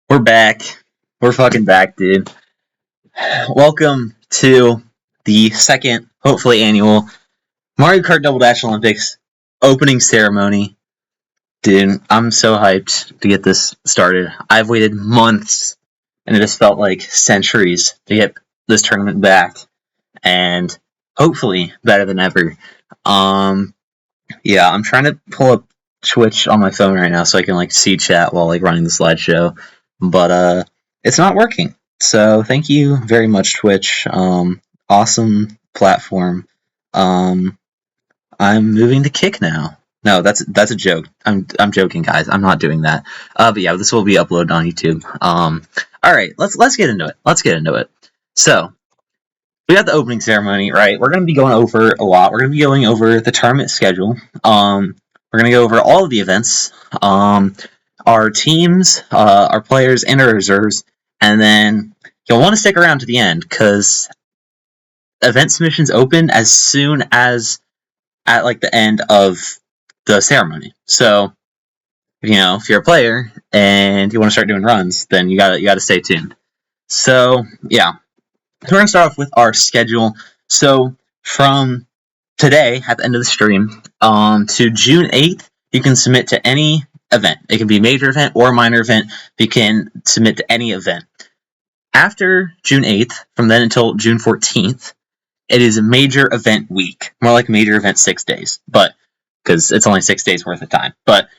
We're back. We're fucking back, dude. Welcome to the second, hopefully annual, Mario Kart Double Dash Olympics opening ceremony. Dude, I'm so hyped to get this started. I've waited months, and it just felt like centuries to get this tournament back, and hopefully better than ever. Yeah, I'm trying to pull up Twitch on my phone right now so I can see chat while running the slideshow, but it's not working. So thank you very much, Twitch. Awesome platform. I'm moving to Kick now. No, that's a joke. I'm joking, guys. I'm not doing that. But yeah, this will be uploaded on YouTube. All right, let's get into it. Let's get into it. So we got the opening ceremony, right? We're going to be going over a lot. We're going to be going over the tournament schedule. We're going to go over all of the events, our teams, our players, and our reserves. And then you'll want to stick around to the end because event submissions open as soon as at the end of the ceremony. So, if you're a player and you want to start doing runs, then you gotta stay tuned. So, yeah. So we're going to start off with our schedule. So from today, at the end of the stream, to June 8th, you can submit to any event. It can be a major event or a minor event. You can submit to any event. After June 8th, from then until June 14th, it is a major event week. More like major event 6 days, but because it's only 6 days worth of time. But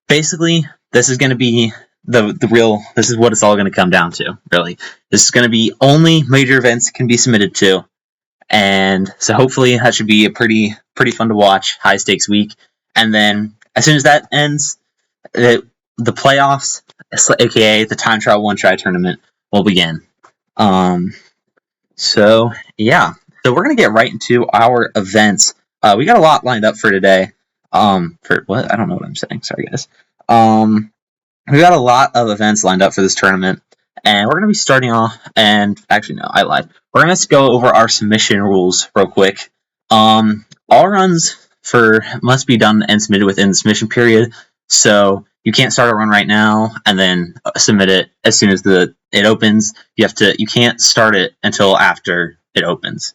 basically, this is going to be this is what it's all going to come down to, really. This is going to be only major events can be submitted to, and so hopefully that should be a pretty fun to watch, high stakes week. And then as soon as that ends, the playoffs, aka the time trial one try tournament, will begin. So yeah, so we're going to get right into our events. We got a lot lined up for today. For what? I don't know what I'm saying. Sorry, guys. We got a lot of events lined up for this tournament, and we're going to be starting off, and actually, no, I lied. We're going to go over our submission rules real quick. All runs must be done and submitted within the submission period, so you can't start a run right now and then submit it as soon as it opens. You can't start it until after it opens.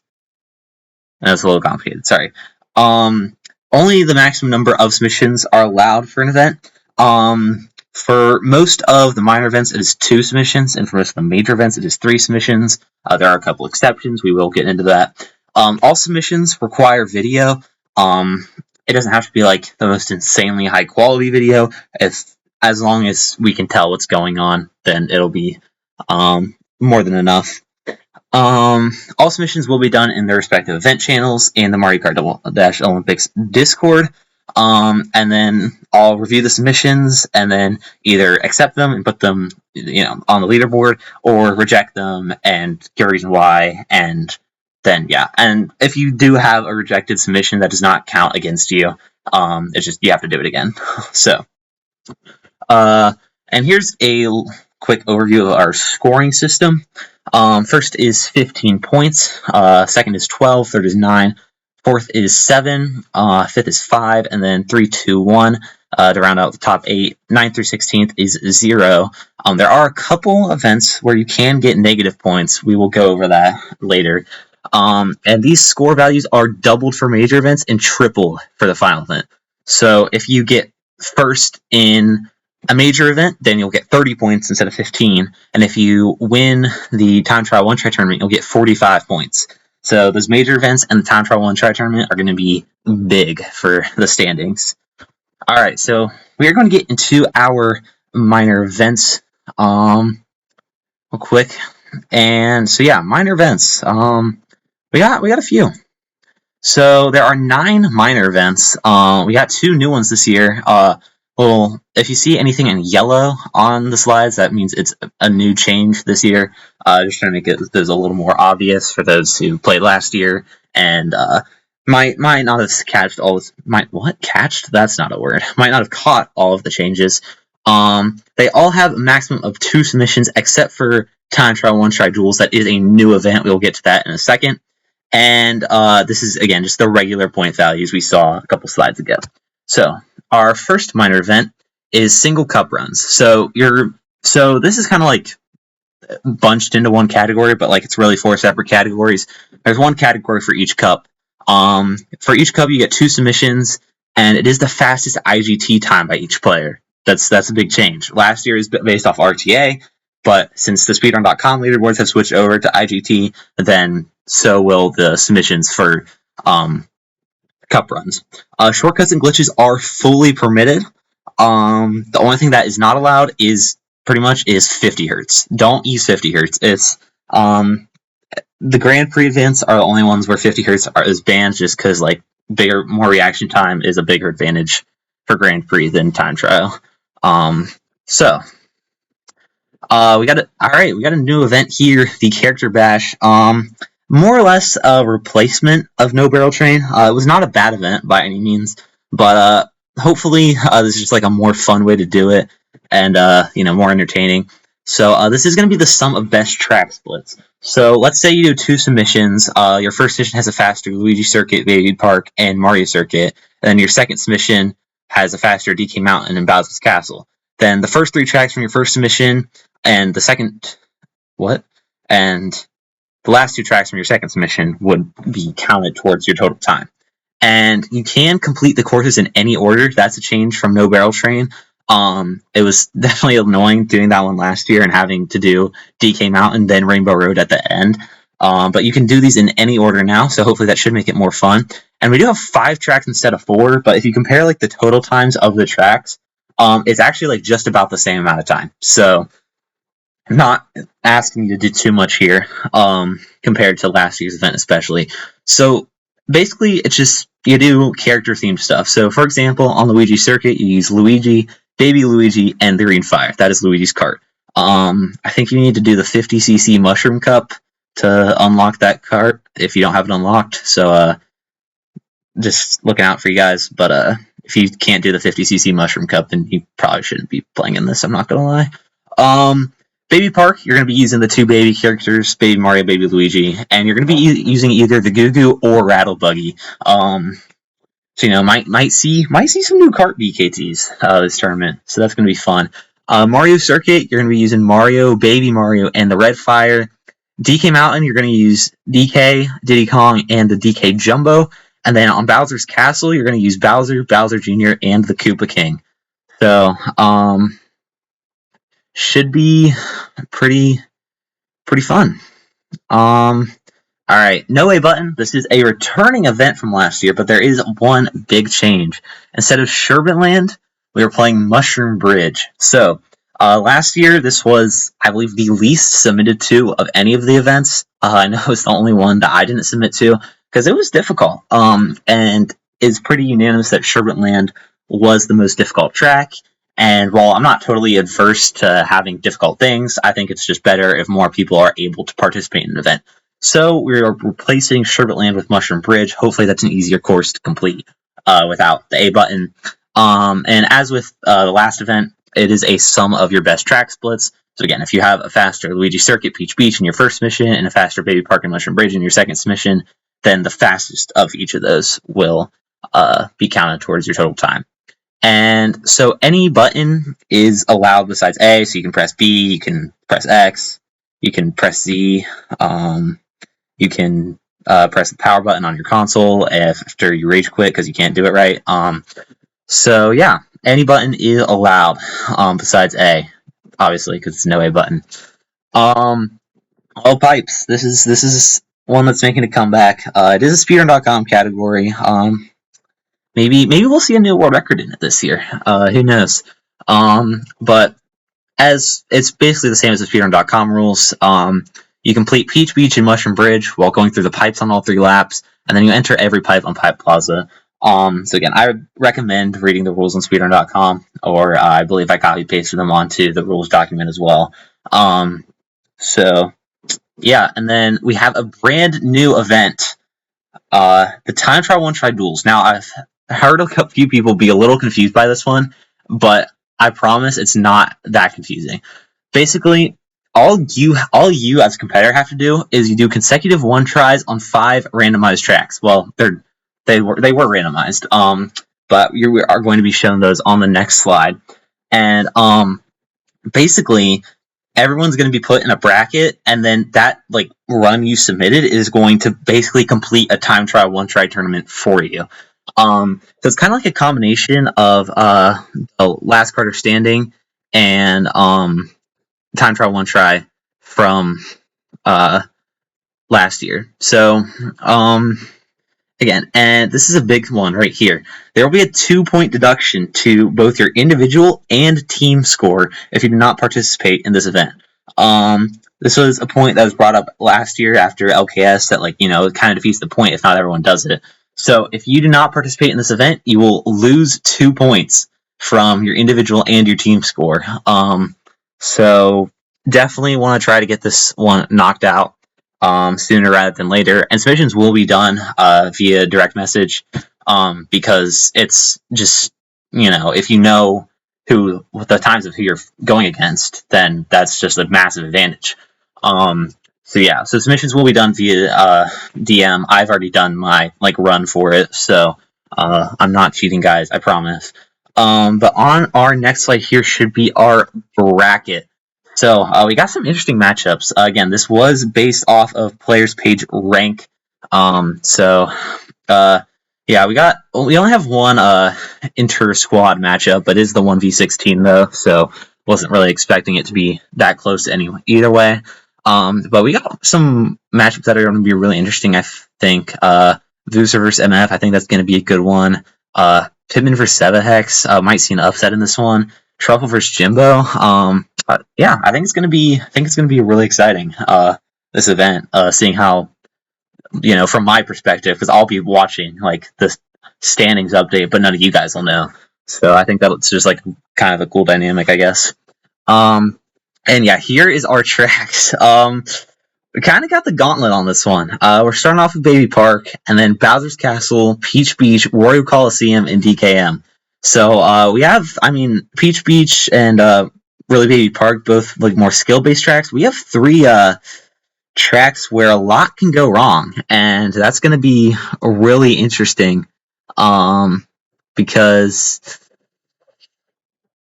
That's a little complicated, sorry. Only the maximum number of submissions are allowed for an event. For most of the minor events, it is 2 submissions, and for most of the major events, it is 3 submissions. There are a couple exceptions. We will get into that. All submissions require video. It doesn't have to be the most insanely high quality video. As long as we can tell what's going on, then it'll be more than enough. All submissions will be done in their respective event channels in the Mario Kart Double Dash Olympics Discord. And then I'll review the submissions and then either accept them and put them, on the leaderboard, or reject them and give a reason why. And then, yeah. And if you do have a rejected submission, that does not count against you. It's just, you have to do it again. So, and here's a quick overview of our scoring system. First is 15 points. Second is 12. Third is 9. Fourth is 7, 5th is 5, and then 3, 2, 1 to round out the top 8. 9th through 16th is 0. There are a couple events where you can get negative points. We will go over that later. And these score values are doubled for major events and tripled for the final event. So if you get first in a major event, then you'll get 30 points instead of 15. And if you win the time trial one try tournament, you'll get 45 points. So those major events and the time trial one try tournament are going to be big for the standings. All right, so we are going to get into our minor events real quick. And so yeah, minor events. We got a few. So there are 9 minor events. We got 2 new ones this year. Well, if you see anything in yellow on the slides, that means it's a new change this year. Just trying to make those a little more obvious for those who played last year and might not have catched all this. Catched? That's not a word. Might not have caught all of the changes. They all have a maximum of 2 submissions, except for time trial one try duels. That is a new event. We will get to that in a second. And this is again just the regular point values we saw a couple slides ago. So our first minor event is single cup runs. So your So this is kind of like bunched into one category, but like it's really 4 separate categories. There's one category for each cup. For each cup, you get 2 submissions, and it is the fastest IGT time by each player. That's a big change. Last year is based off RTA, but since the speedrun.com leaderboards have switched over to IGT, then so will the submissions for cup runs. Shortcuts and glitches are fully permitted. The only thing that is not allowed is pretty much 50 hertz. Don't use 50 hertz. It's the Grand Prix events are the only ones where 50 hertz is banned, just because like more reaction time is a bigger advantage for Grand Prix than time trial. So we got a new event here, the Character Bash. More or less a replacement of No Barrel Train. It was not a bad event by any means, but hopefully this is just like a more fun way to do it, and more entertaining. So this is going to be the sum of best track splits. So let's say you do 2 submissions. Your first submission has a faster Luigi Circuit, Baby Park, and Mario Circuit, and then your second submission has a faster DK Mountain and Bowser's Castle. Then the first 3 tracks from your first submission and the last 2 tracks from your second submission would be counted towards your total time. And you can complete the courses in any order. That's a change from No Barrel Train. It was definitely annoying doing that one last year and having to do DK Mountain, then Rainbow Road at the end. But you can do these in any order now, so hopefully that should make it more fun. And we do have 5 tracks instead of 4, but if you compare like the total times of the tracks, it's actually like just about the same amount of time. So I'm not asking you to do too much here, compared to last year's event especially. So basically, it's just you do character-themed stuff. So for example, on Luigi Circuit, you use Luigi, Baby Luigi, and the Green Fire. That is Luigi's cart. I think you need to do the 50cc Mushroom Cup to unlock that cart if you don't have it unlocked. So just looking out for you guys. But if you can't do the 50cc Mushroom Cup, then you probably shouldn't be playing in this. I'm not gonna lie. Baby Park, you're going to be using the 2 baby characters, Baby Mario, Baby Luigi, and you're going to be using either the Goo Goo or Rattle Buggy. So might see some new kart BKTs this tournament, so that's going to be fun. Mario Circuit, you're going to be using Mario, Baby Mario, and the Red Fire. DK Mountain, you're going to use DK, Diddy Kong, and the DK Jumbo. And then on Bowser's Castle, you're going to use Bowser, Bowser Jr., and the Koopa King. So, should be pretty fun. Alright, No A Button. This is a returning event from last year, but there is one big change. Instead of Sherbetland, we are playing Mushroom Bridge. So, last year, this was, I believe, the least submitted to of any of the events. I know it's the only one that I didn't submit to, because it was difficult. And it's pretty unanimous that Sherbetland was the most difficult track. And while I'm not totally adverse to having difficult things, I think it's just better if more people are able to participate in an event. So we're replacing Sherbetland with Mushroom Bridge. Hopefully that's an easier course to complete without the A button. And as with the last event, it is a sum of your best track splits. So again, if you have a faster Luigi Circuit, Peach Beach in your first mission, and a faster Baby Park and Mushroom Bridge in your second mission, then the fastest of each of those will be counted towards your total time. And so any button is allowed besides A, so you can press B, you can press X, you can press Z, you can press the power button on your console after you rage quit because you can't do it right. So yeah, any button is allowed besides A, obviously, because it's no A button. All pipes. This is one that's making a comeback. It is a speedrun.com category. Maybe we'll see a new world record in it this year. Who knows? But as it's basically the same as the speedrun.com rules. You complete Peach Beach and Mushroom Bridge while going through the pipes on all 3 laps, and then you enter every pipe on Pipe Plaza. So again, I would recommend reading the rules on speedrun.com, or I believe I copy pasted them onto the rules document as well. So yeah, and then we have a brand new event, the Time Trial One Try Duels. Now I've heard a few people be a little confused by this one, but I promise it's not that confusing. Basically, all you as a competitor have to do is you do consecutive 1 tries on 5 randomized tracks. Well, they were randomized, but you are going to be shown those on the next slide. And basically everyone's going to be put in a bracket, and then that like run you submitted is going to basically complete a time trial one try tournament for you. So it's kind of like a combination of the last Carter standing and time trial one try from uh, last year. So again, and this is a big one right here. There will be a 2 point deduction to both your individual and team score if you do not participate in this event. This was a point that was brought up last year after LKS that, like, it kind of defeats the point if not everyone does it. So if you do not participate in this event, you will lose 2 points from your individual and your team score. So definitely want to try to get this one knocked out sooner rather than later. And submissions will be done via direct message because it's just, if you know the times of who you're going against, then that's just a massive advantage. So submissions will be done via DM. I've already done my run for it, so I'm not cheating, guys. I promise. But on our next slide here should be our bracket. So we got some interesting matchups. Again, this was based off of players page rank. So yeah, we only have one inter squad matchup, but it is the 1v16 though, so wasn't really expecting it to be that close anyway. Either way, but we got some matchups that are going to be really interesting. I think Vuser versus MF. I think that's going to be a good one. Pittman versus Sevahex. Might see an upset in this one. Truffle versus Jimbo. Yeah, I think it's gonna be really exciting. This event, seeing how from my perspective, because I'll be watching the standings update, but none of you guys will know. So I think that's just kind of a cool dynamic, I guess. And yeah, here is our tracks. We kind of got the gauntlet on this one. We're starting off with Baby Park, and then Bowser's Castle, Peach Beach, Wario Coliseum, and DKM. So we have, Peach Beach and really Baby Park, both more skill-based tracks. We have three tracks where a lot can go wrong, and that's going to be really interesting because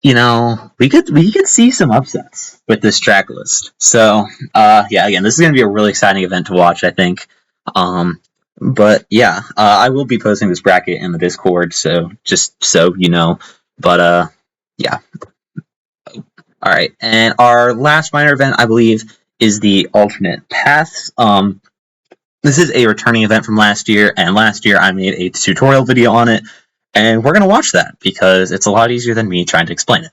we could see some upsets with this track list. So yeah, again, this is going to be a really exciting event to watch, I think. But yeah, I will be posting this bracket in the Discord, so just so you know. But yeah. All right, and our last minor event, I believe, is the alternate paths. This is a returning event from last year, and last year I made a tutorial video on it, and we're gonna watch that because it's a lot easier than me trying to explain it.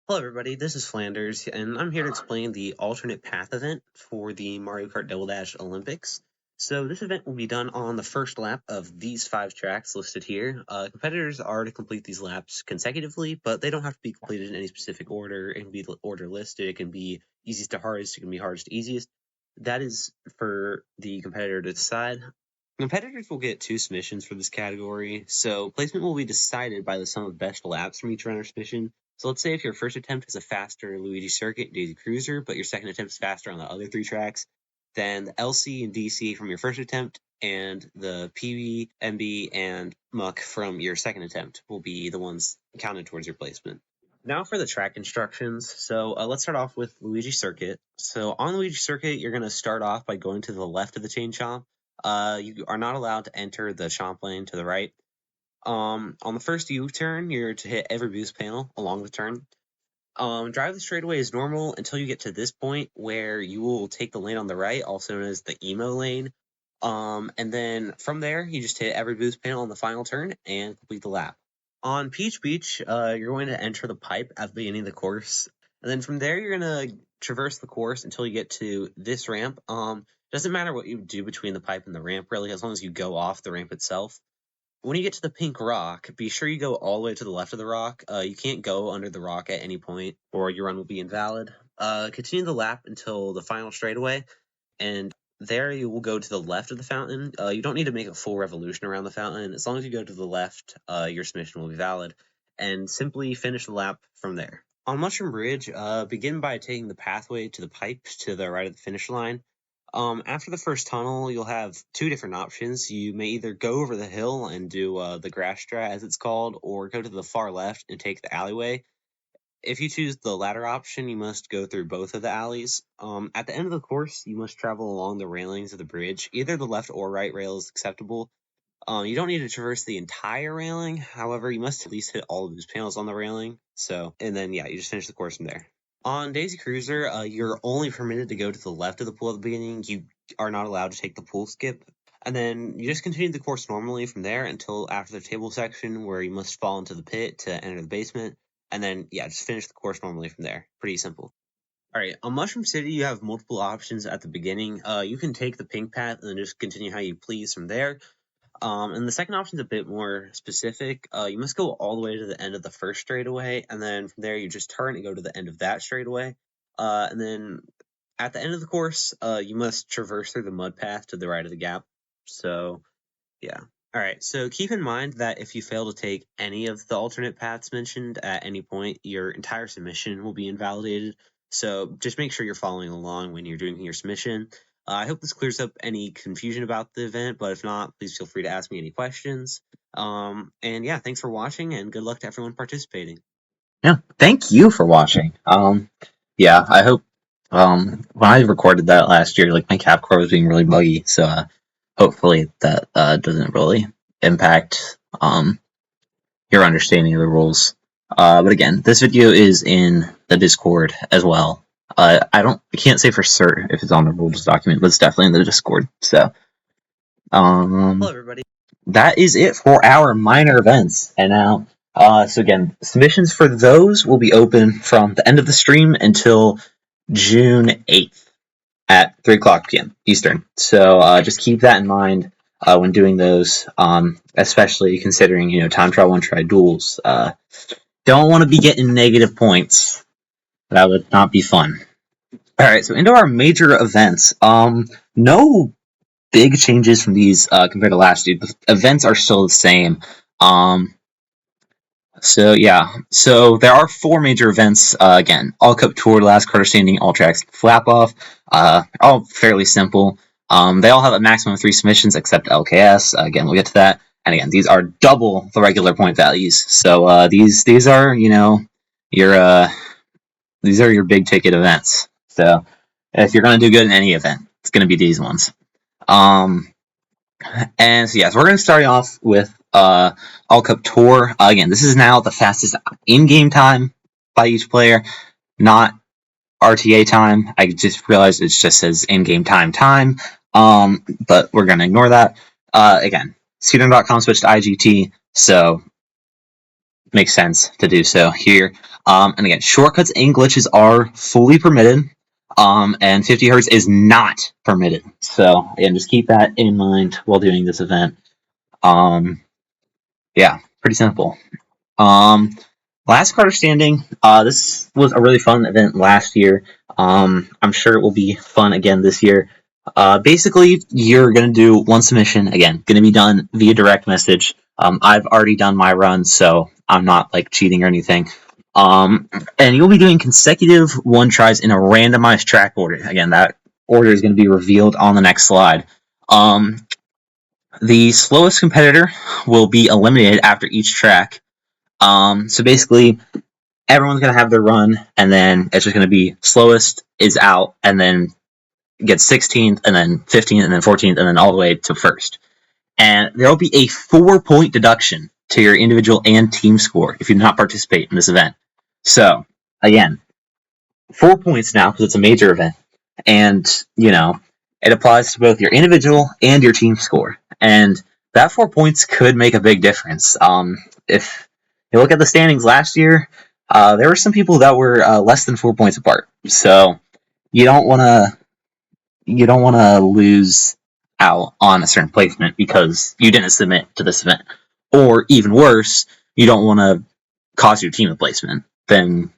Hello everybody, this is Flanders, and I'm here to explain the alternate path event for the Mario Kart Double Dash Olympics. So this event will be done on the first lap of these 5 tracks listed here. Competitors are to complete these laps consecutively, but they don't have to be completed in any specific order. It can be order listed, it can be easiest to hardest, it can be hardest to easiest. That is for the competitor to decide. Competitors will get 2 submissions for this category, so placement will be decided by the sum of best laps from each runner's submission. So let's say if your first attempt is a faster Luigi Circuit, Daisy Cruiser, but your second attempt is faster on the other 3 tracks, then the LC and DC from your first attempt and the PB, MB, and Muck from your second attempt will be the ones counted towards your placement. Now for the track instructions. So let's start off with Luigi Circuit. So on Luigi Circuit, you're going to start off by going to the left of the chain chomp. You are not allowed to enter the chomp lane to the right. On the first U-turn, you're to hit every boost panel along the turn. Drive the straightaway as normal until you get to this point where you will take the lane on the right, also known as the emo lane. And then from there, you just hit every boost panel on the final turn and complete the lap. On Peach Beach, you're going to enter the pipe at the beginning of the course. And then from there, you're going to traverse the course until you get to this ramp. Doesn't matter what you do between the pipe and the ramp, really, as long as you go off the ramp itself. When you get to the pink rock, be sure you go all the way to the left of the rock. You can't go under the rock at any point, or your run will be invalid. Continue the lap until the final straightaway, and there you will go to the left of the fountain. You don't need to make a full revolution around the fountain. As long as you go to the left, your submission will be valid, and simply finish the lap from there. On Mushroom Bridge, begin by taking the pathway to the pipe to the right of the finish line. After the first tunnel, you'll have two different options. You may either go over the hill and do the grass strat, as it's called, or go to the far left and take the alleyway. If you choose the latter option, you must go through both of the alleys. At the end of the course, you must travel along the railings of the bridge. Either the left or right rail is acceptable. You don't need to traverse the entire railing. However, you must at least hit all of those panels on the railing. And then you just finish the course from there. On Daisy Cruiser, you're only permitted to go to the left of the pool at the beginning. You are not allowed to take the pool skip. And then you just continue the course normally from there until after the table section, where you must fall into the pit to enter the basement. And then, just finish the course normally from there. Pretty simple. Alright, on Mushroom City, you have multiple options at the beginning. You can take the pink path and then just continue how you please from there. And the second option is a bit more specific. You must go all the way to the end of the first straightaway, and then from there you just turn and go to the end of that straightaway. And then at the end of the course, you must traverse through the mud path to the right of the gap. So, yeah. Alright, so keep in mind that if you fail to take any of the alternate paths mentioned at any point, your entire submission will be invalidated. So just make sure you're following along when you're doing your submission. I hope this clears up any confusion about the event, but if not, please feel free to ask me any questions. And yeah, thanks for watching, and good luck to everyone participating. Yeah, thank you for watching. Yeah, I hope. When I recorded that last year, like my capcore was being really buggy, so hopefully that doesn't really impact your understanding of the rules. But again, this video is in the Discord as well. I can't say for certain if it's on the rules document, but it's definitely in the Discord. So, Hello, everybody. that is it for our minor events. And now, so again, submissions for those will be open from the end of the stream until June 8th at 3 o'clock p.m. Eastern. So just keep that in mind when doing those, especially considering, time trial, one try duels. Don't want to be getting negative points. That would not be fun. Alright, so into our major events. No big changes from these compared to last year. The events are still the same. So there are 4 major events. Again, All Cup Tour, Last Carter Standing, All Tracks, Flap Off. All fairly simple. They all have a maximum of 3 submissions except LKS. Again, we'll get to that. And again, these are double the regular point values. So these are your these are your big ticket events. So if you're gonna do good in any event, it's gonna be these ones. And so we're gonna start off with All Cup Tour. Again, this is now the fastest in-game time by each player, not RTA time. I just realized it just says in-game time. But we're gonna ignore that. Again, Speedrun.com switched to IGT, so makes sense to do so here. And again, shortcuts and glitches are fully permitted. And 50 Hz is not permitted. So again, just keep that in mind while doing this event. Pretty simple. Last Carter Standing. This was a really fun event last year. I'm sure it will be fun again this year. Basically, you're going to do one submission. Again, going to be done via direct message. I've already done my run, so I'm not like cheating or anything. And you'll be doing consecutive one tries in a randomized track order. Again, that order is going to be revealed on the next slide. The slowest competitor will be eliminated after each track. So basically, everyone's going to have their run, and then it's just going to be slowest is out, and then gets 16th, and then 15th, and then 14th, and then all the way to first. And there will be a 4-point deduction to your individual and team score if you do not participate in this event. So, again, 4 points now because it's a major event. And, it applies to both your individual and your team score. And that 4 points could make a big difference. If you look at the standings last year, there were some people that were less than 4 points apart. So you don't want to lose out on a certain placement because you didn't submit to this event. Or even worse, you don't want to cost your team a placement. Then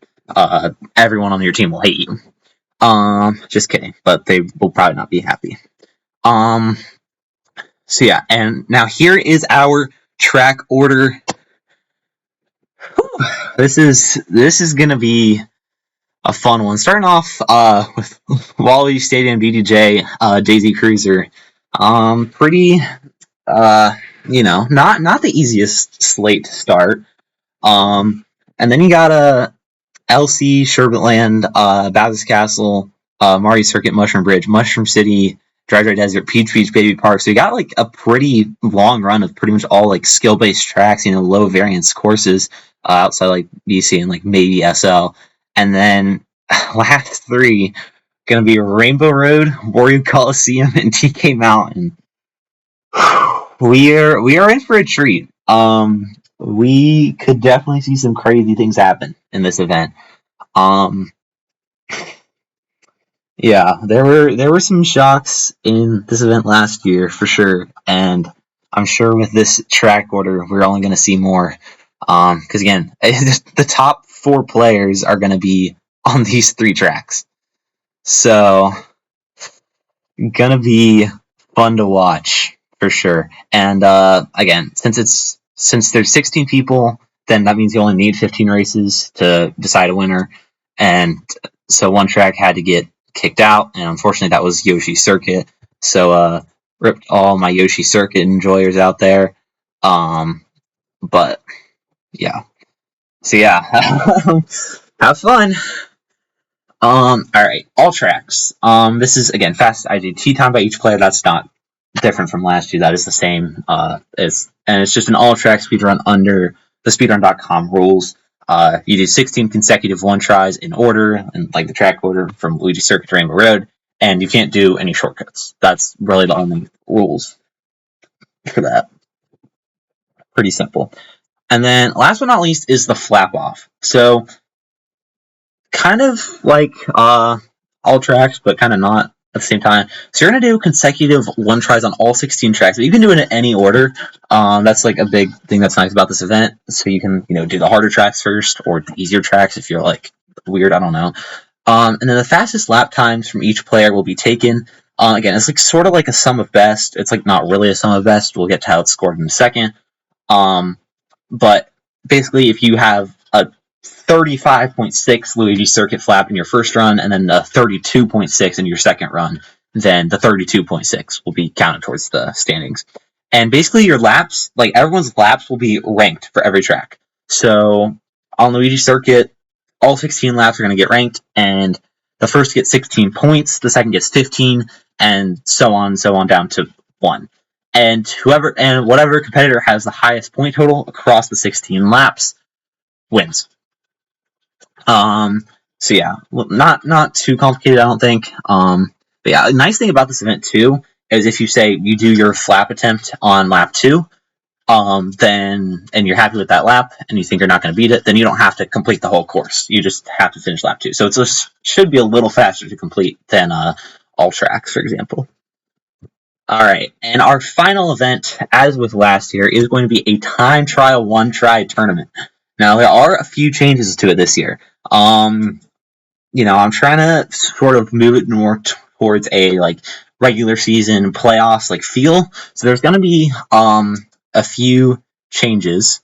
everyone on your team will hate you. Just kidding, but they will probably not be happy. And now here is our track order. This is gonna be a fun one. Starting off with Wally Stadium DDJ Daisy Cruiser. Pretty not the easiest slate to start. And then you got a LC, Sherbetland, Baptist Castle, Mario Circuit, Mushroom Bridge, Mushroom City, Dry Desert, Peach Beach, Baby Park. So you got like a pretty long run of pretty much all like skill based tracks, low variance courses outside like BC and like maybe SL. And then last three gonna be Rainbow Road, Wario Coliseum, and TK Mountain. We are in for a treat. We could definitely see some crazy things happen in this event. Um, yeah, there were some shocks in this event last year for sure, and I'm sure with this track order, we're only going to see more. Because again, the top four players are going to be on these three tracks, so gonna be fun to watch for sure. And again, since there's 16 people, then that means you only need 15 races to decide a winner. And so one track had to get kicked out, and unfortunately, that was Yoshi Circuit. So ripped all my Yoshi Circuit enjoyers out there. But yeah, so yeah, have fun. Alright, all tracks. This is, again, fast IGT time by each player. That's not different from last year. That is the same. And it's just an all track speedrun under the speedrun.com rules. You do 16 consecutive one tries in order, and like the track order from Luigi Circuit to Rainbow Road, and you can't do any shortcuts. That's really the only rules for that. Pretty simple. And then, last but not least, is the flap off. So, kind of like all tracks, but kind of not at the same time. So you're gonna do consecutive one tries on all 16 tracks. But you can do it in any order. That's like a big thing that's nice about this event. So you can do the harder tracks first or the easier tracks if you're like weird. I don't know. And then the fastest lap times from each player will be taken. Again, it's like sort of like a sum of best. It's like not really a sum of best. We'll get to how it's scored in a second. But basically, if you have a 35.6 Luigi Circuit flap in your first run, and then a 32.6 in your second run, then the 32.6 will be counted towards the standings. And basically, your laps, like everyone's laps, will be ranked for every track. So on Luigi Circuit, all 16 laps are going to get ranked, and the first gets 16 points, the second gets 15, and so on down to 1. And whatever competitor has the highest point total across the 16 laps wins. So yeah, not too complicated, I don't think. But yeah, the nice thing about this event too is if you say you do your flap attempt on lap 2, then and you're happy with that lap and you think you're not going to beat it, then you don't have to complete the whole course. You just have to finish lap 2. So it should be a little faster to complete than all tracks, for example. All right, and our final event, as with last year, is going to be a time trial one try tournament. Now there are a few changes to it this year. I'm trying to sort of move it more towards a like regular season playoffs like feel. So there's going to be a few changes.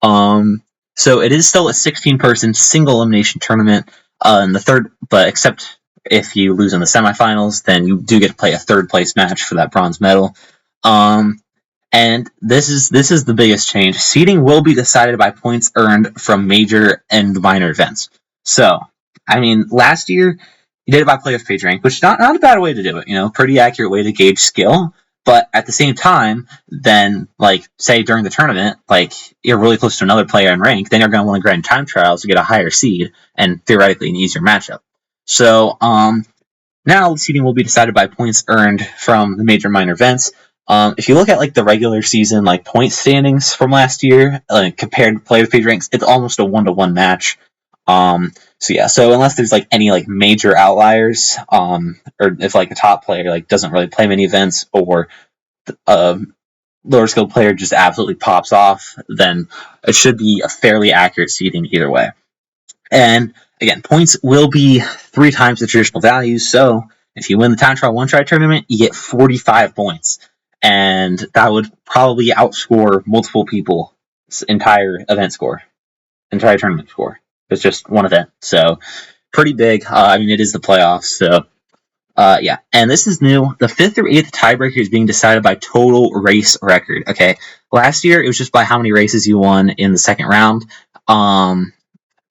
So it is still a 16-person single elimination tournament. In the third, but except if you lose in the semifinals, then you do get to play a third place match for that bronze medal. And this is the biggest change. Seeding will be decided by points earned from major and minor events. So, I mean, last year you did it by playoff page rank, which is not a bad way to do it. Pretty accurate way to gauge skill. But at the same time, then like say during the tournament, like you're really close to another player in rank, then you're going to want to grind time trials to get a higher seed and theoretically an easier matchup. So now seeding will be decided by points earned from the major minor events. If you look at like the regular season like point standings from last year, compared to player page ranks, it's almost a 1-to-1 match. So unless there's like any like major outliers, or if like a top player like doesn't really play many events, or a lower skilled player just absolutely pops off, then it should be a fairly accurate seeding either way. And again, points will be 3 times the traditional values. So if you win the time trial one try tournament, you get 45 points, and that would probably outscore multiple people's entire tournament score. It's just one event. So pretty big. I mean, it is the playoffs, so yeah. And this is new. The 5th through 8th tiebreaker is being decided by total race record. Okay, last year it was just by how many races you won in the second round.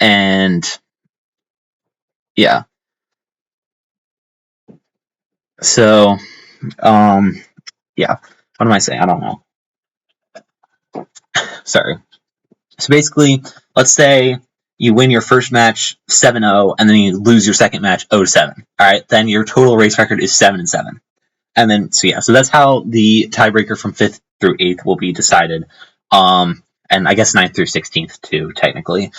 And yeah, so yeah. What am I saying? I don't know. Sorry. So basically, let's say you win your first match 7-0, and then you lose your second match 0-7. All right, then your total race record is 7-7. And then, so yeah, so that's how the tiebreaker from 5th through 8th will be decided. And I guess 9th through 16th too, technically.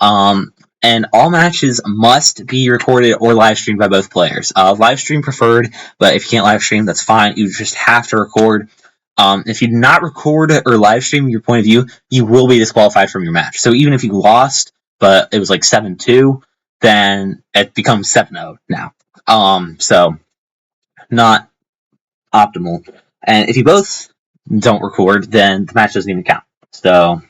And all matches must be recorded or live streamed by both players. Live stream preferred, but if you can't live stream, that's fine. You just have to record. If you do not record or live stream your point of view, you will be disqualified from your match. So even if you lost, but it was like 7-2, then it becomes 7-0 now. So not optimal. And if you both don't record, then the match doesn't even count. So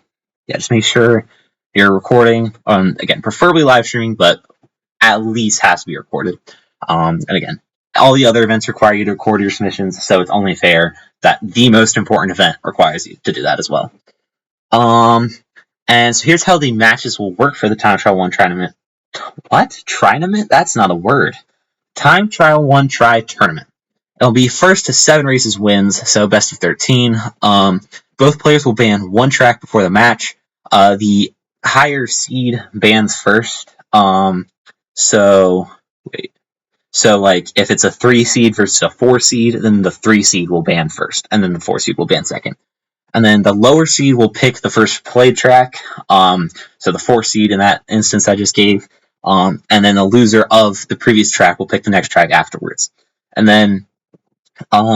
yeah, just make sure you're recording. Again, preferably live streaming, but at least has to be recorded. And again, all the other events require you to record your submissions, so it's only fair that the most important event requires you to do that as well. And so here's how the matches will work for the Time Trial 1 tournament. What? Trinament? That's not a word. Time Trial 1 Try Tournament. It'll be first to 7 races wins, so best of 13. Both players will ban one track before the match. The higher seed bans first. So like if it's a 3 seed versus a 4 seed, then the 3 seed will ban first, and then the 4 seed will ban second. And then the lower seed will pick the first played track. So the 4 seed in that instance I just gave. And then the loser of the previous track will pick the next track afterwards. And then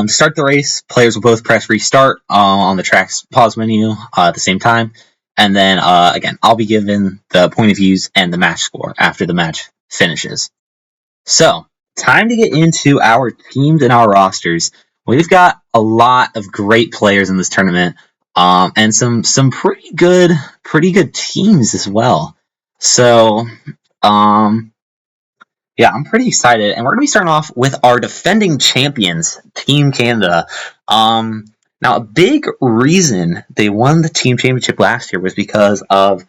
start the race, players will both press restart on the track's pause menu at the same time. And then, again, I'll be given the point of views and the match score after the match finishes. So, time to get into our teams and our rosters. We've got a lot of great players in this tournament, and some pretty good teams as well. So, yeah, I'm pretty excited, and we're going to be starting off with our defending champions, Team Canada. Now, a big reason they won the team championship last year was because of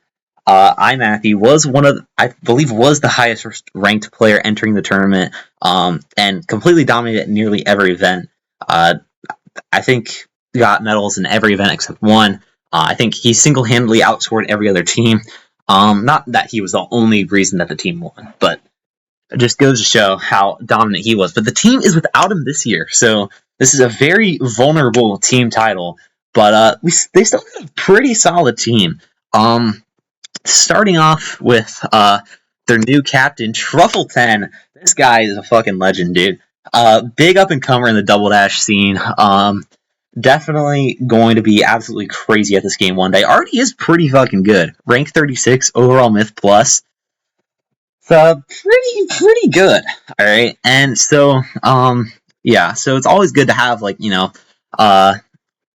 Matthew was I believe, was the highest ranked player entering the tournament, and completely dominated nearly every event. I think got medals in every event except one. I think he single-handedly outscored every other team. Not that he was the only reason that the team won, but it just goes to show how dominant he was. But the team is without him this year, so this is a very vulnerable team title. But they still have a pretty solid team. Starting off with their new captain, Truffleton. This guy is a fucking legend, dude. Big up and comer in the double dash scene. Definitely going to be absolutely crazy at this game one day. Already is pretty fucking good. Rank 36 overall Myth Plus. So pretty good. All right, and so yeah, so it's always good to have a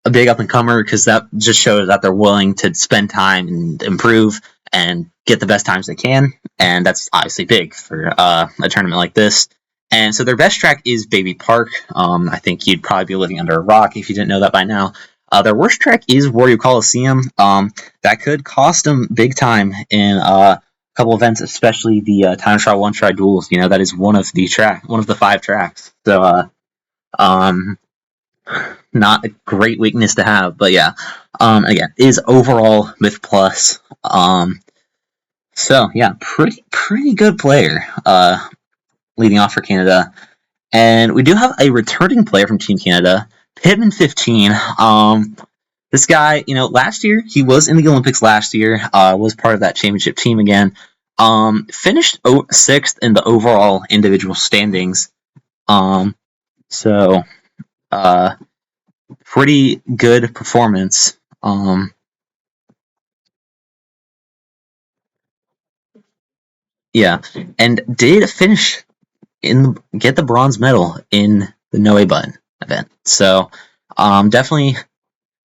big up and comer, because that just shows that they're willing to spend time and improve and get the best times they can, and that's obviously big for a tournament like this. And so their best track is Baby Park. I think you'd probably be living under a rock if you didn't know that by now. Their worst track is Wario Coliseum. That could cost them big time in couple events, especially the Time Trial 1 Try Duels. That is one of the 5 tracks. So, not a great weakness to have, but yeah. Again, is overall Myth Plus. So yeah, pretty good player. Leading off for Canada, and we do have a returning player from Team Canada, Pittman 15. This guy, last year, he was in the Olympics last year, was part of that championship team again. Finished 6th in the overall individual standings. So, pretty good performance. Yeah, and did finish get the bronze medal in the Noe Button event. So, definitely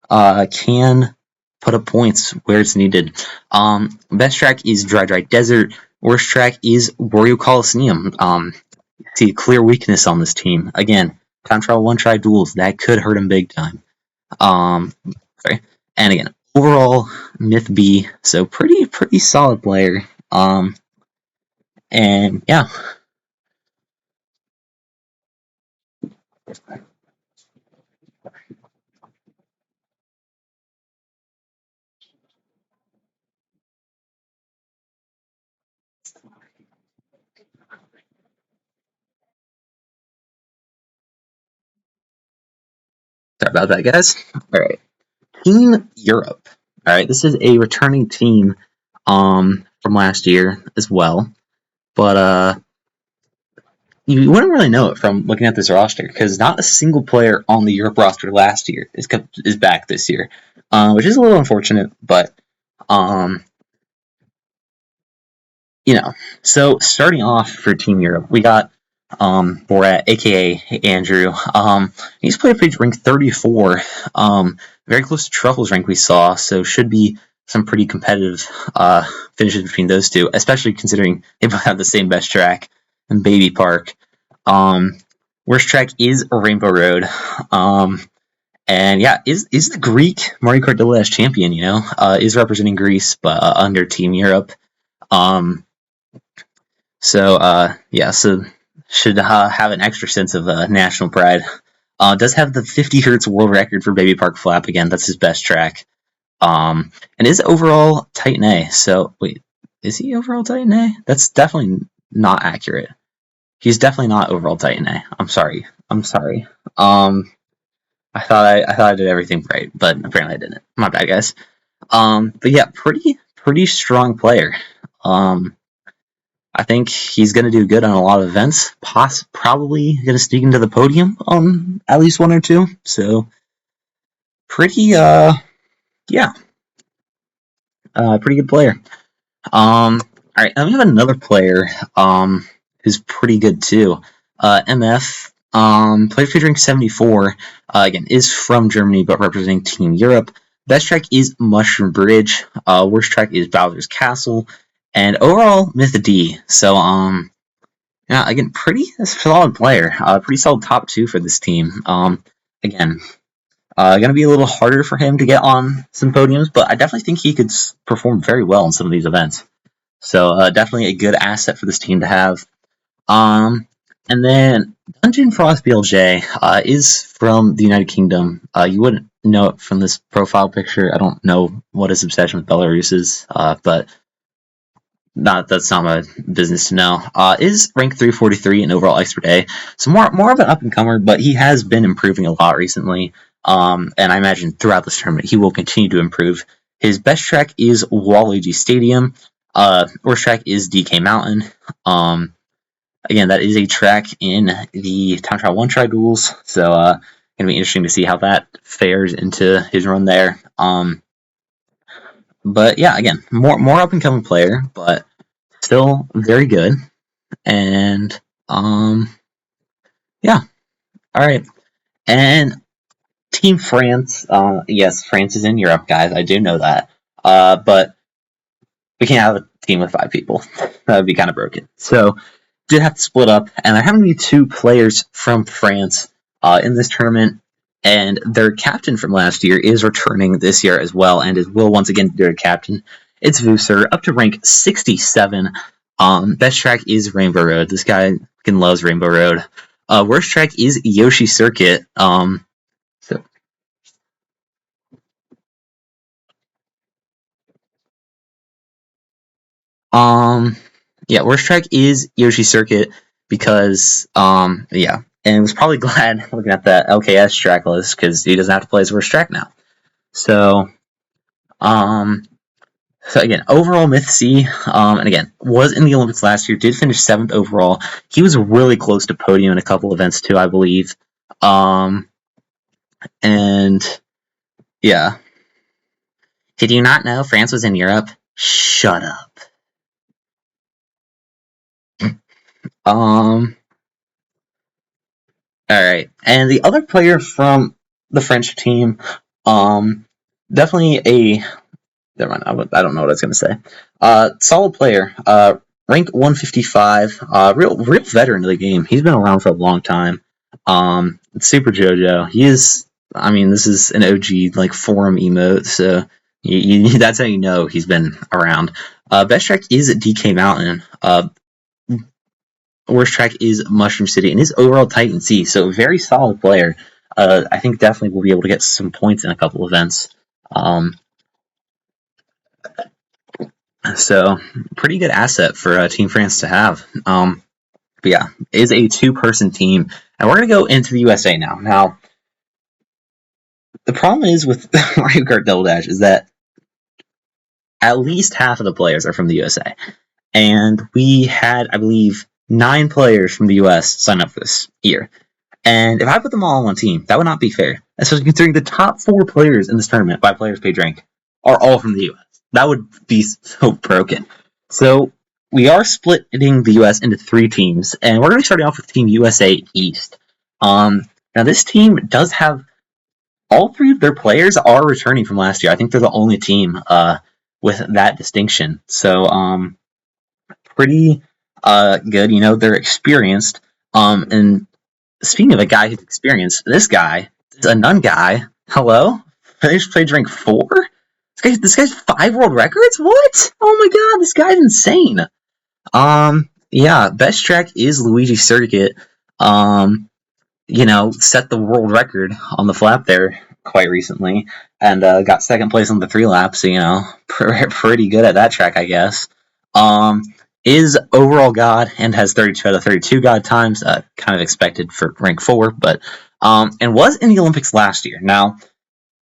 can put up points where it's needed. Best track is Dry Desert. Worst track is Wario Coliseum. See a clear weakness on this team. Again, time trial, one try duels that could hurt him big time. Sorry. And again, overall Myth B, so pretty solid player. And yeah. Sorry about that, guys. All right. Team Europe. All right, this is a returning team from last year as well, but you wouldn't really know it from looking at this roster because not a single player on the Europe roster last year is back this year, which is a little unfortunate, but um, you know. So starting off for Team Europe, we got Borat, aka Andrew. He's played page rank 34, very close to Truffle's rank we saw, so should be some pretty competitive finishes between those two, especially considering they both have the same best track in Baby Park. Worst track is Rainbow Road. And yeah, is the Greek Mario Kart Double Dash champion, is representing Greece, but under Team Europe. So should have an extra sense of national pride. Does have the 50 hertz world record for Baby Park Flap again. That's his best track. And is overall Titan A. So wait, is he overall Titan A? That's definitely not accurate. He's definitely not overall Titan A. I'm sorry. I thought I did everything right, but apparently I didn't. My bad, guys. But yeah, pretty strong player. I think he's going to do good on a lot of events. Probably going to sneak into the podium on at least one or two. So pretty pretty good player. All right, now we have another player who's pretty good too. MF player featuring 74. Again, is from Germany but representing Team Europe. Best track is Mushroom Bridge. Worst track is Bowser's Castle. And overall, Myth D. So, yeah, again, pretty solid player. Pretty solid top two for this team. Again, going to be a little harder for him to get on some podiums, but I definitely think he could perform very well in some of these events. So, definitely a good asset for this team to have. And then Dungeon Frost BLJ is from the United Kingdom. You wouldn't know it from this profile picture. I don't know what his obsession with Belarus is, but that's not my business to know. Is ranked 343 in overall expert A, so more of an up and comer, but he has been improving a lot recently. And I imagine throughout this tournament he will continue to improve. His best track is Waluigi Stadium. Worst track is DK Mountain. Again, that is a track in the Time Trial One Try duels, so gonna be interesting to see how that fares into his run there. But yeah, again, more up and coming player, but still very good. And yeah, all right. And Team France, yes, France is in Europe, guys. I do know that. But we can't have a team with 5 people. That would be kind of broken. So did have to split up, and there happen to be 2 players from France in this tournament. And their captain from last year is returning this year as well, and will once again be their captain. It's Vuser, up to rank 67. Best track is Rainbow Road. This guy fucking loves Rainbow Road. Worst track is Yoshi Circuit. So yeah, worst track is Yoshi Circuit because yeah, and was probably glad looking at that LKS track list because he doesn't have to play his worst track now. So so again, overall Myth C, and again, was in the Olympics last year, did finish 7th overall. He was really close to podium in a couple events too, I believe. And yeah. Did you not know France was in Europe? Shut up. Alright. And the other player from the French team, definitely a never mind, I don't know what I was gonna say. Solid player. rank 155, real veteran of the game. He's been around for a long time. Super JoJo. He is. I mean, this is an OG like forum emote, so that's how you know he's been around. Best track is DK Mountain. Worst track is Mushroom City, and his overall Titan C. So very solid player. I think definitely will be able to get some points in a couple events. So pretty good asset for Team France to have. But yeah, is a two-person team, and we're gonna go into the USA now. Now, the problem is with Mario Kart Double Dash is that at least half of the players are from the USA, and we had, I believe, 9 players from the US sign up for this year. And if I put them all on one team, that would not be fair. Especially considering the top 4 players in this tournament by players page rank are all from the US. That would be so broken. So we are splitting the US into 3 teams, and we're going to start off with Team USA East. Now this team does have all 3 of their players are returning from last year. I think they're the only team with that distinction. So pretty good. You know, they're experienced. And speaking of a guy who's experienced, this guy is a nun guy. Hello? Finished played rank 4? This guy's 5 world records? What? Oh my god, this guy's insane. Yeah, best track is Luigi Circuit. You know, set the world record on the flap there quite recently, and got second place on the 3 laps. So, you know, pretty good at that track, I guess. Is overall god and has 32 out of 32 god times. Kind of expected for rank 4, but and was in the Olympics last year. Now,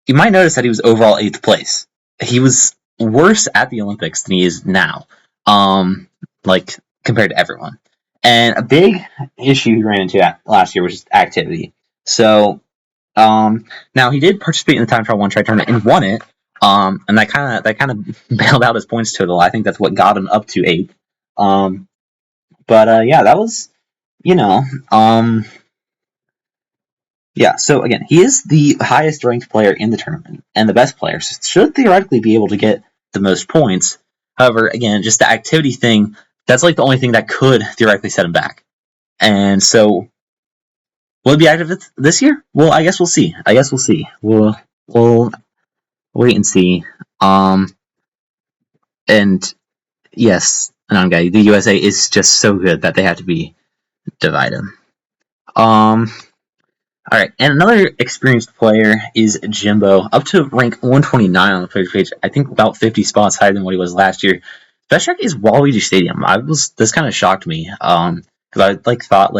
you might notice that he was overall 8th place. He was worse at the Olympics than he is now, like compared to everyone. And a big issue he ran into last year was just activity. So now he did participate in the time trial 1 track tournament and won it. And that kind of bailed out his points total. I think that's what got him up to 8th. But yeah, that was, you know, yeah. So again, he is the highest ranked player in the tournament and the best player, so should theoretically be able to get the most points. However, again, just the activity thing, that's like the only thing that could theoretically set him back. And so, will he be active this year? Well, I guess we'll see. We'll wait and see. And yes, the USA is just so good that they have to be divided. Alright, and another experienced player is Jimbo, up to rank 129 on the players page. I think about 50 spots higher than what he was last year. Best track is Waluigi Stadium. This kind of shocked me, because I thought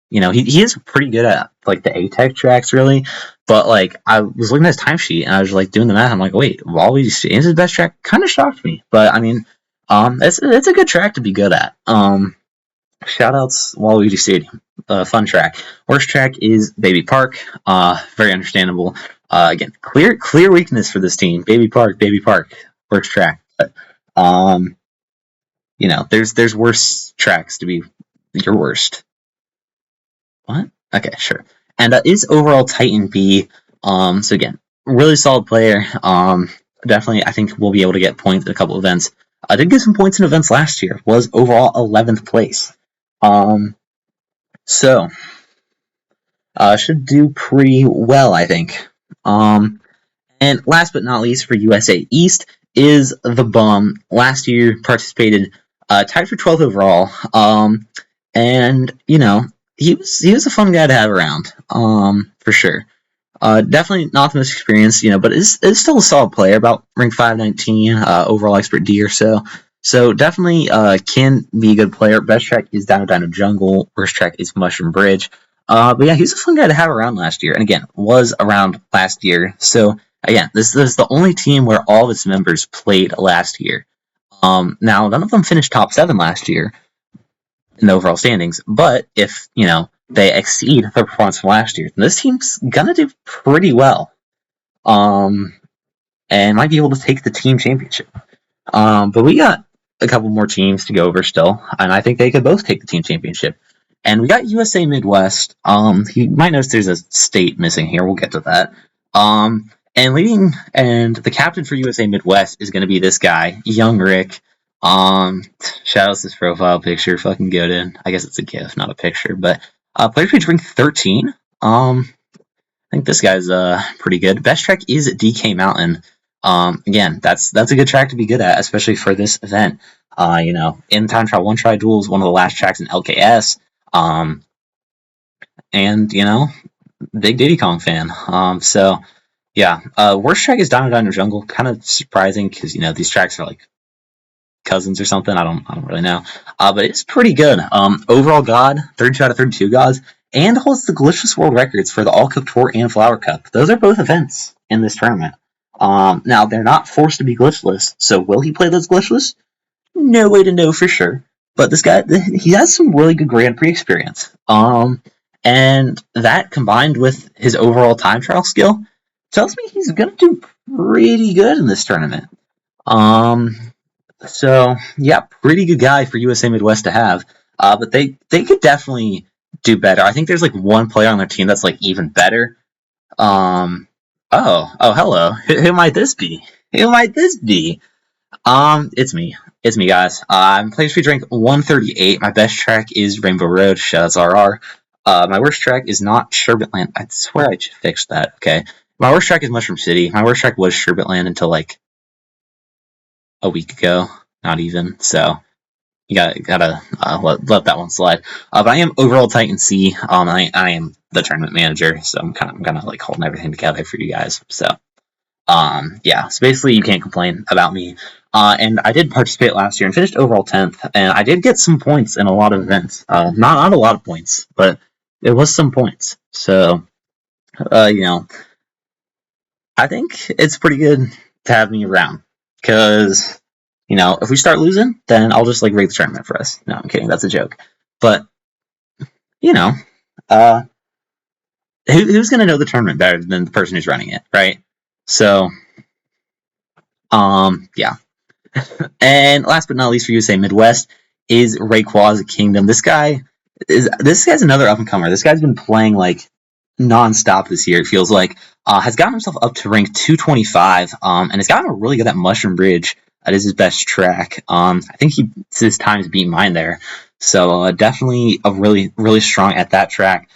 you know, he is pretty good at like the A-Tech tracks really, but like I was looking at his timesheet and I was like doing the math. I'm like, wait, Waluigi Stadium is his best track? Kind of shocked me, but I mean, it's a good track to be good at. Shoutouts Waluigi Stadium, fun track. Worst track is Baby Park. Very understandable. Again, clear weakness for this team. Baby Park, worst track. But you know, there's worse tracks to be your worst. What? Okay, sure. And is overall Titan B. So again, really solid player. Definitely, I think we'll be able to get points in a couple events. I did get some points in events last year. Was overall 11th place. So should do pretty well, I think. And last but not least for USA East is the Bum. Last year participated, tied for 12th overall. And you know, he was a fun guy to have around. For sure. Definitely not the most experienced, you know, but is still a solid player, about rank 519, overall expert D or so. So definitely can be a good player. Best track is Dino Jungle. Worst track is Mushroom Bridge. But yeah, he's a fun guy to have around last year. And again, was around last year. So again, this is the only team where all of its members played last year. Now, none of them finished top 7 last year in the overall standings. But if, you know, they exceed their performance from last year, then this team's gonna do pretty well. And might be able to take the team championship. But we got a couple more teams to go over still, and I think they could both take the team championship. And we got USA Midwest. You might notice there's a state missing here. We'll get to that. And the captain for USA Midwest is going to be this guy, Young Rick. Shout out his profile picture, fucking goated. I guess it's a GIF, not a picture, but player page rank 13. I think this guy's pretty good. Best track is DK Mountain. Again, that's a good track to be good at, especially for this event. In time trial one try duel is one of the last tracks in LKS. And big Diddy Kong fan. So yeah, worst track is Dino Dino Jungle. Kind of surprising because these tracks are like cousins or something. I don't really know. But it's pretty good. Overall God, 32 out of 32 gods, and holds the glitchless world records for the All Cup Tour and Flower Cup. Those are both events in this tournament. Now they're not forced to be glitchless, so will he play those glitchless? No way to know for sure. But this guy, he has some really good Grand Prix experience. And that combined with his overall time trial skill tells me he's gonna do pretty good in this tournament. So yeah, pretty good guy for USA Midwest to have. But they could definitely do better. I think there's like one player on their team that's like even better. Hello. Who might this be? Who might this be? It's me. It's me, guys. I'm playing speed rank 138. My best track is Rainbow Road. Shoutouts RR. My worst track is not Sherbetland. I swear I fixed that. Okay. My worst track is Mushroom City. My worst track was Sherbetland until like a week ago. Not even. So you gotta let that one slide. But I am overall Titan C. I am the tournament manager, so I'm kind of like holding everything together for you guys. So yeah. So basically, you can't complain about me. And I did participate last year and finished overall 10th, and I did get some points in a lot of events. Not a lot of points, but it was some points. So I think it's pretty good to have me around because if we start losing, then I'll just like rate the tournament for us. No, I'm kidding. That's a joke. But uh, who's gonna know the tournament better than the person who's running it, right? So, yeah. And last but not least for USA Midwest is Rayquaza Kingdom. This guy's another up and comer. This guy's been playing like nonstop this year. It feels like has gotten himself up to rank 225, and has gotten really good at Mushroom Bridge. That is his best track. I think his times beat mine there. So definitely a really strong at that track.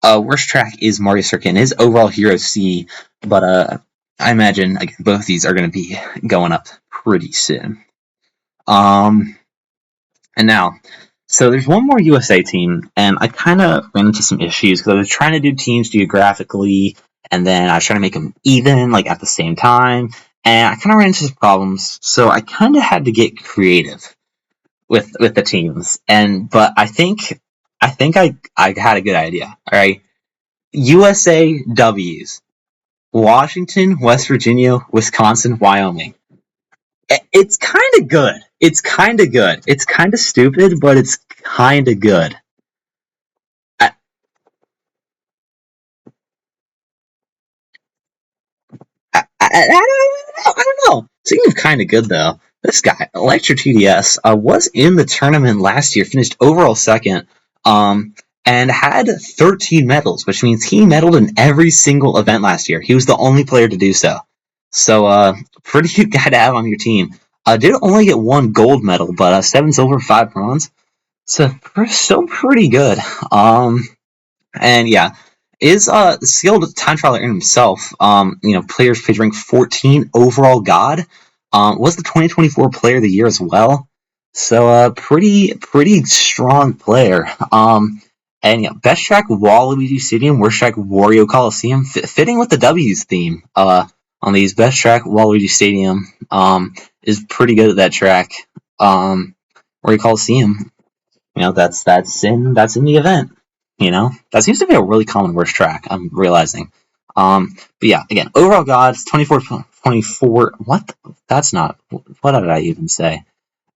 Worst track is Mario Circuit and his overall hero C, but I imagine both these are going to be going up pretty soon. And now, so there's one more USA team, and I kind of ran into some issues because I was trying to do teams geographically, and then I was trying to make them even, like at the same time, and I kind of ran into some problems. So I kind of had to get creative with the teams, but I think I had a good idea. All right, USA W's: Washington, West Virginia, Wisconsin, Wyoming. It's kind of good. It's kind of good. It's kind of stupid, but it's kind of good. I, I don't know. Speaking of kind of good, though, this guy, Electra TDS, was in the tournament last year, finished overall second, and had 13 medals, which means he medaled in every single event last year. He was the only player to do so. So, pretty good guy to have on your team. Did only get one gold medal, but 7 silver, 5 bronze. So still pretty good. And yeah, is skilled time trialer in himself. Players page rank 14 overall god. Was the 2024 player of the year as well. So pretty strong player. And yeah, best track Waluigi Stadium, worst track Wario Coliseum, fitting with the W's theme. On these, best track Waluigi Stadium. Is pretty good at that track. Wario Coliseum. That's in the event. That seems to be a really common worst track. I'm realizing. But yeah, again, overall gods 24. What? That's not. What did I even say?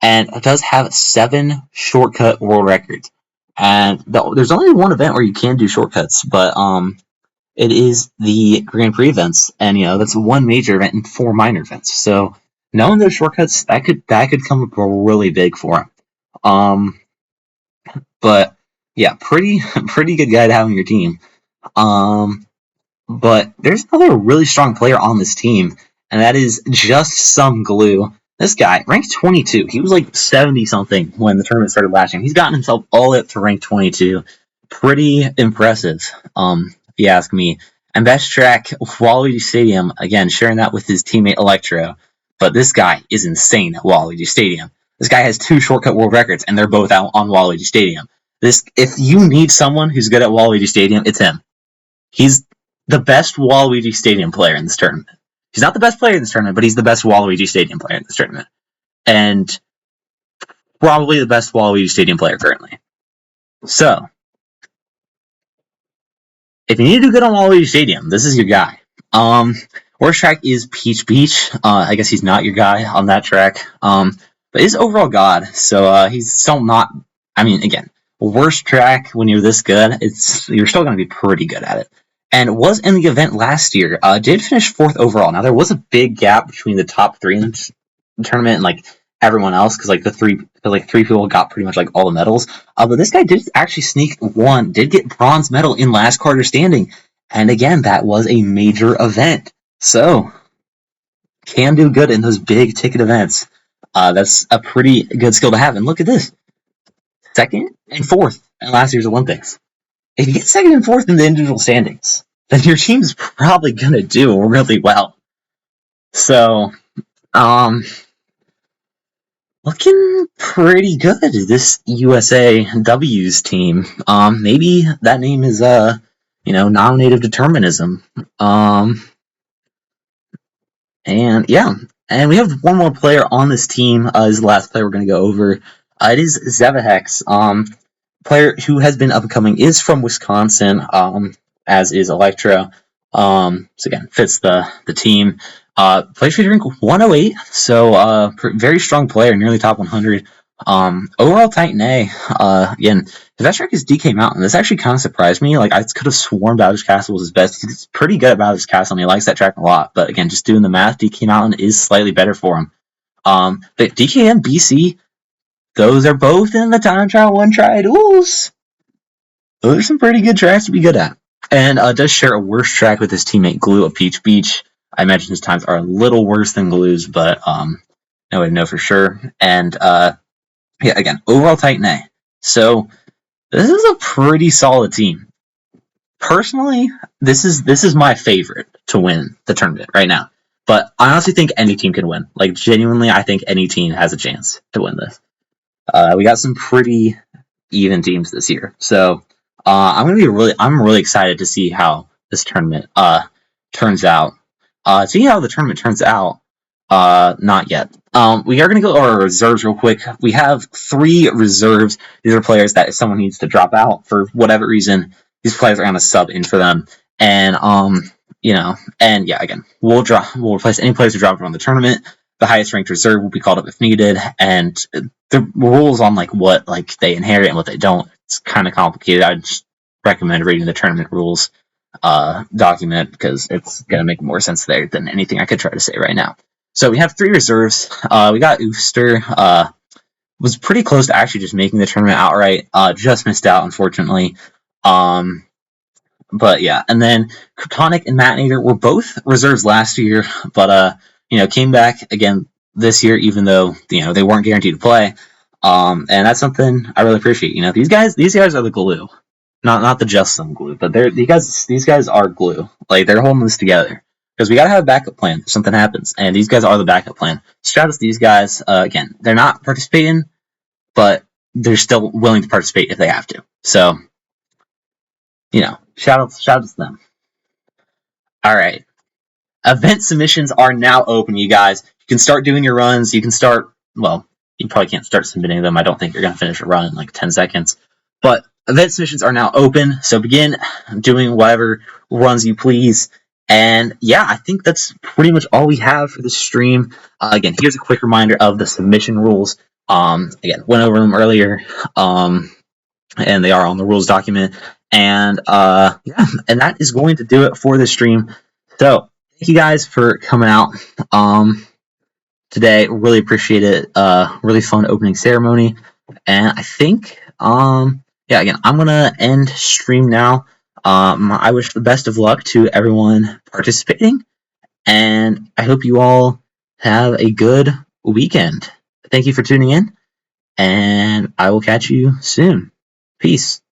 And it does have 7 shortcut world records. And there's only one event where you can do shortcuts, but it is the Grand Prix events, and that's one major event and 4 minor events. So knowing those shortcuts, that could come up really big for him. But yeah, pretty good guy to have on your team. But there's another really strong player on this team, and that is Just Some Glue. This guy, ranked 22. He was like 70 something when the tournament started last year. He's gotten himself all the way up to rank 22. Pretty impressive, if you ask me. And best track, Waluigi Stadium, again, sharing that with his teammate Electro. But this guy is insane at Waluigi Stadium. This guy has 2 shortcut world records, and they're both out on Waluigi Stadium. If you need someone who's good at Waluigi Stadium, it's him. He's the best Waluigi Stadium player in this tournament. He's not the best player in this tournament, but he's the best Waluigi Stadium player in this tournament. And probably the best Waluigi Stadium player currently. So, if you need to do good on Waluigi Stadium, this is your guy. Worst track is Peach Beach. I guess he's not your guy on that track. But he's overall god, so he's still not. I mean, again, worst track when you're this good, you're still going to be pretty good at it. And was in the event last year. Did finish 4th overall. Now there was a big gap between the top 3 in the tournament and like everyone else because like three people got pretty much like all the medals. But this guy did actually sneak one. Did get bronze medal in last quarter standing, and again that was a major event. So can do good in those big ticket events. That's a pretty good skill to have. And look at this, 2nd and 4th in last year's Olympics. If you get 2nd and 4th in the individual standings, then your team's probably gonna do really well. So, looking pretty good. This USA W's team. Maybe that name is nominative determinism. And yeah, and we have one more player on this team. Is the last player we're going to go over. It is Zevahex. Player who has been up and coming, is from Wisconsin. As is Electro. So again, fits the team. Plays for rank 108, so very strong player, nearly top 100. Overall Titan A. Again, his best track is DK Mountain. This actually kind of surprised me. Like I could have sworn Bowser's Castle was his best. He's pretty good at Bowser's Castle, and he likes that track a lot. But again, just doing the math, DK Mountain is slightly better for him. But DK and BC, those are both in the time trial 1 try duels. Those are some pretty good tracks to be good at. And does share a worse track with his teammate Glue of Peach Beach. I imagine his times are a little worse than Glue's, but no way to know for sure. And yeah, again, overall Titan A. So this is a pretty solid team. Personally, this is my favorite to win the tournament right now. But I honestly think any team can win. Like genuinely, I think any team has a chance to win this. We got some pretty even teams this year, so I'm really excited to see how this tournament turns out. See how the tournament turns out. Not yet. We are going to go over our reserves real quick. We have 3 reserves. These are players that if someone needs to drop out for whatever reason, these players are going to sub in for them. And and yeah, again, we'll replace any players who drop from the tournament. The highest ranked reserve will be called up if needed, and the rules on what they inherit and what they don't, it's kind of complicated. I just recommend reading the tournament rules document because it's going to make more sense there than anything I could try to say right now. So we have 3 reserves. We got Ooster. Was pretty close to actually just making the tournament outright. Just missed out, unfortunately. But yeah, and then Kryptonic and Matinator were both reserves last year, but came back again this year, even though they weren't guaranteed to play. And that's something I really appreciate. These guys are the glue, not the just some glue, but these guys are glue. Like they're holding this together because we gotta have a backup plan if something happens, and these guys are the backup plan. Shout out to these guys. Again, they're not participating, but they're still willing to participate if they have to. So, shout out to them. All right. Event submissions are now open, you guys. You can start doing your runs. You can start, you probably can't start submitting them. I don't think you're going to finish a run in like 10 seconds. But event submissions are now open, so begin doing whatever runs you please. And yeah, I think that's pretty much all we have for this stream. Again, here's a quick reminder of the submission rules. Again, went over them earlier, and they are on the rules document. And yeah, and that is going to do it for this stream. So thank you guys for coming out today. Really appreciate it. Really fun opening ceremony. And I think, yeah, again, I'm going to end stream now. I wish the best of luck to everyone participating. And I hope you all have a good weekend. Thank you for tuning in, and I will catch you soon. Peace.